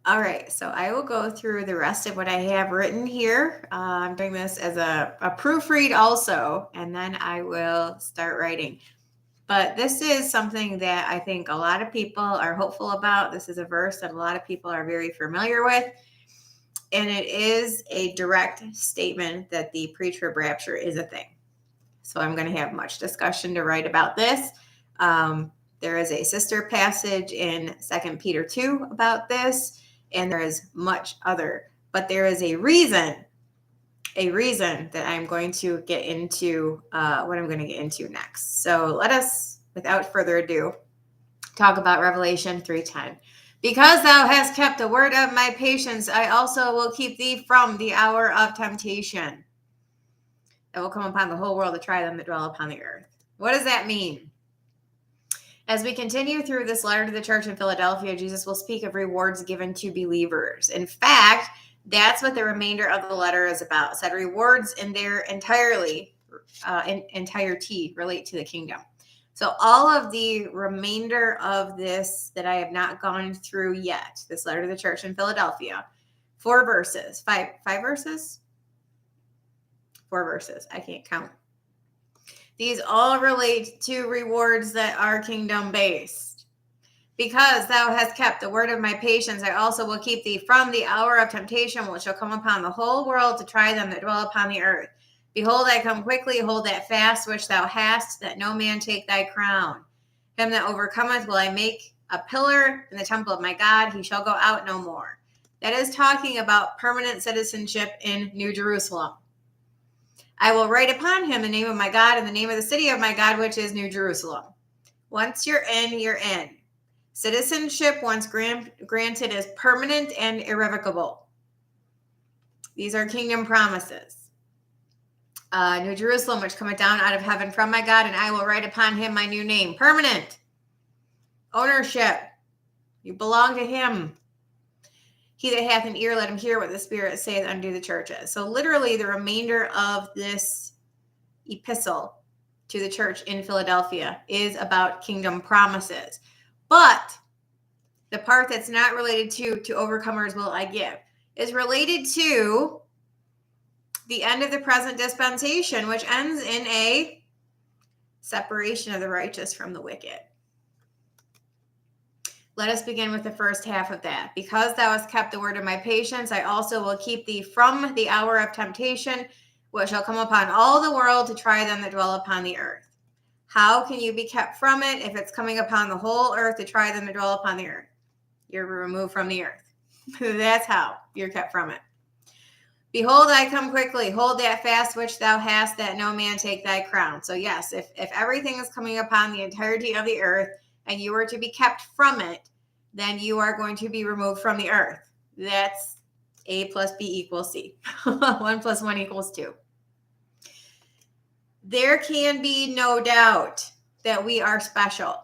All right, so I will go through the rest of what I have written here. I'm doing this as a proofread also, and then I will start writing. But this is something that I think a lot of people are hopeful about. This is a verse that a lot of people are very familiar with. And it is a direct statement that the pre-trib rapture is a thing. So I'm going to have much discussion to write about this. There is a sister passage in 2 Peter 2 about this, and there is much other. But there is a reason that I'm going to get into what I'm going to get into next. So let us, without further ado, talk about Revelation 3:10. Because thou hast kept the word of my patience, I also will keep thee from the hour of temptation that will come upon the whole world to try them that dwell upon the earth. What does that mean? As we continue through this letter to the church in Philadelphia, Jesus will speak of rewards given to believers. In fact, that's what the remainder of the letter is about. It said rewards in their entirety relate to the kingdom. So all of the remainder of this that I have not gone through yet, this letter to the church in Philadelphia, 4 verses, five verses, 4 verses. I can't count. These all relate to rewards that are kingdom based. Because thou hast kept the word of my patience, I also will keep thee from the hour of temptation which shall come upon the whole world to try them that dwell upon the earth. Behold, I come quickly, hold that fast which thou hast, that no man take thy crown. Him that overcometh will I make a pillar in the temple of my God, he shall go out no more. That is talking about permanent citizenship in New Jerusalem. I will write upon him the name of my God and the name of the city of my God, which is New Jerusalem. Once you're in, you're in. Citizenship, once granted, is permanent and irrevocable. These are kingdom promises. New Jerusalem, which cometh down out of heaven from my God, and I will write upon him my new name. Permanent. Ownership. You belong to him. He that hath an ear, let him hear what the Spirit saith unto the churches. So literally the remainder of this epistle to the church in Philadelphia is about kingdom promises. But the part that's not related to overcomers will I give is related to the end of the present dispensation, which ends in a separation of the righteous from the wicked. Let us begin with the first half of that. Because thou hast kept the word of my patience, I also will keep thee from the hour of temptation, which shall come upon all the world to try them that dwell upon the earth. How can you be kept from it if it's coming upon the whole earth to try them that dwell upon the earth? You're removed from the earth. That's how you're kept from it. Behold, I come quickly. Hold that fast which thou hast, that no man take thy crown. So yes, if everything is coming upon the entirety of the earth and you are to be kept from it, then you are going to be removed from the earth. That's A plus B equals C. 1 plus 1 equals 2. There can be no doubt that we are special.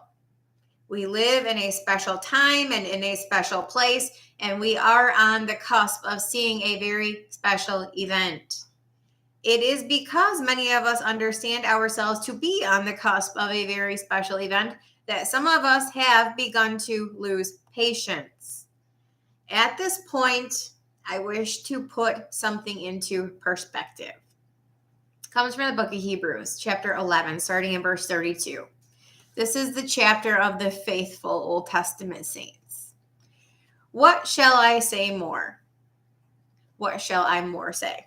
We live in a special time and in a special place, and we are on the cusp of seeing a very special event. It is because many of us understand ourselves to be on the cusp of a very special event that some of us have begun to lose patience. At this point, I wish to put something into perspective. It comes from the book of Hebrews, chapter 11, starting in verse 32. This is the chapter of the faithful Old Testament saints. What shall I say more? What shall I more say?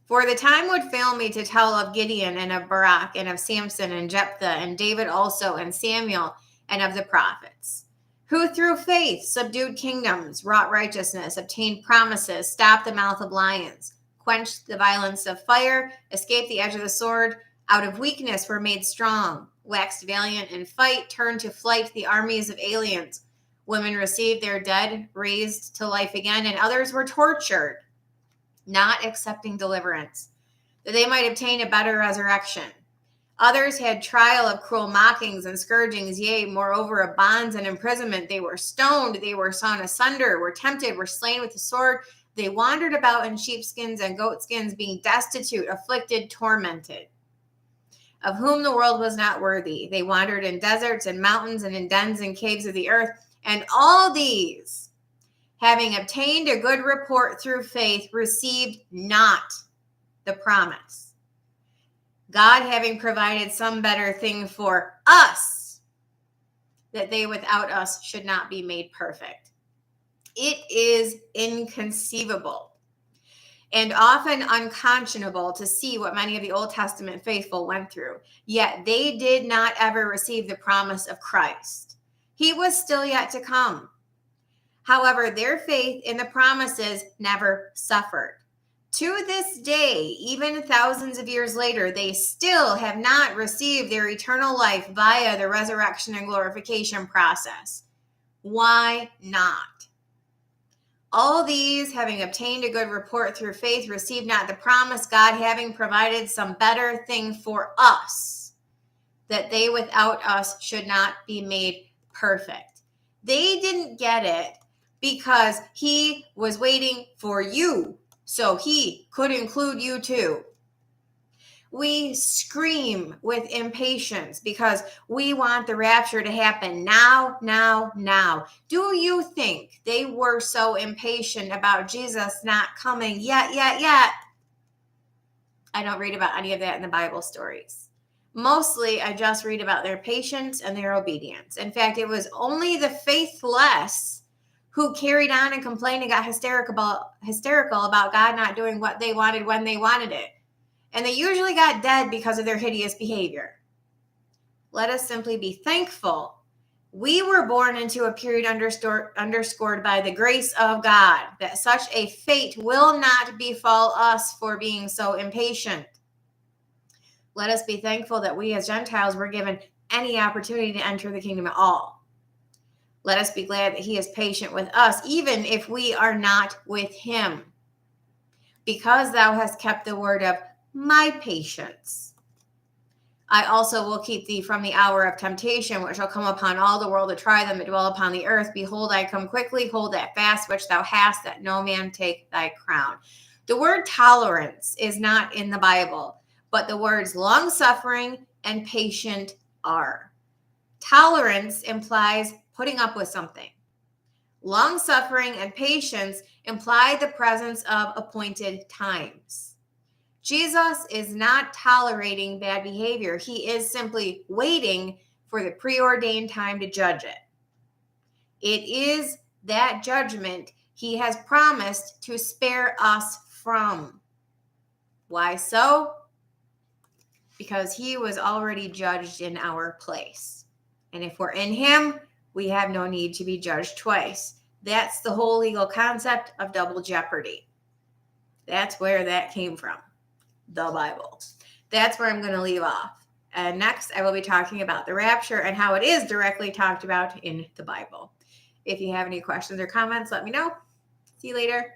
For the time would fail me to tell of Gideon and of Barak and of Samson and Jephthah and David also and Samuel and of the prophets, who through faith subdued kingdoms, wrought righteousness, obtained promises, stopped the mouth of lions, quenched the violence of fire, escaped the edge of the sword, out of weakness were made strong, waxed valiant in fight, turned to flight the armies of aliens. Women received their dead raised to life again, and others were tortured, not accepting deliverance, that they might obtain a better resurrection. Others had trial of cruel mockings and scourgings, yea, moreover, of bonds and imprisonment. They were stoned, they were sawn asunder, were tempted, were slain with the sword. They wandered about in sheepskins and goatskins, being destitute, afflicted, tormented, of whom the world was not worthy. They wandered in deserts and mountains and in dens and caves of the earth. And all these having obtained a good report through faith, received not the promise. God having provided some better thing for us, that they without us should not be made perfect. It is inconceivable and often unconscionable to see what many of the Old Testament faithful went through. Yet they did not ever receive the promise of Christ. He was still yet to come. However, their faith in the promises never suffered. To this day, even thousands of years later, they still have not received their eternal life via the resurrection and glorification process. Why not? All these, having obtained a good report through faith, received not the promise, God having provided some better thing for us, that they without us should not be made perfect. They didn't get it because he was waiting for you, so he could include you too. We scream with impatience because we want the rapture to happen now, now, now. Do you think they were so impatient about Jesus not coming yet? I don't read about any of that in the Bible stories. Mostly, I just read about their patience and their obedience. In fact, it was only the faithless who carried on and complained and got hysterical about God not doing what they wanted when they wanted it. And they usually got dead because of their hideous behavior. Let us simply be thankful. We were born into a period underscored by the grace of God, that such a fate will not befall us for being so impatient. Let us be thankful that we as Gentiles were given any opportunity to enter the kingdom at all. Let us be glad that he is patient with us, even if we are not with him. Because thou hast kept the word of my patience, I also will keep thee from the hour of temptation, which shall come upon all the world to try them that dwell upon the earth. Behold, I come quickly. Hold that fast which thou hast, that no man take thy crown. The word tolerance is not in the Bible, but the words long-suffering and patient are. Tolerance implies putting up with something. Long-suffering and patience imply the presence of appointed times. Jesus is not tolerating bad behavior. He is simply waiting for the preordained time to judge it. It is that judgment he has promised to spare us from. Why so? Because he was already judged in our place. And if we're in him, we have no need to be judged twice. That's the whole legal concept of double jeopardy. That's where that came from. The Bible. That's where I'm going to leave off. And next, I will be talking about the rapture and how it is directly talked about in the Bible. If you have any questions or comments, let me know. See you later.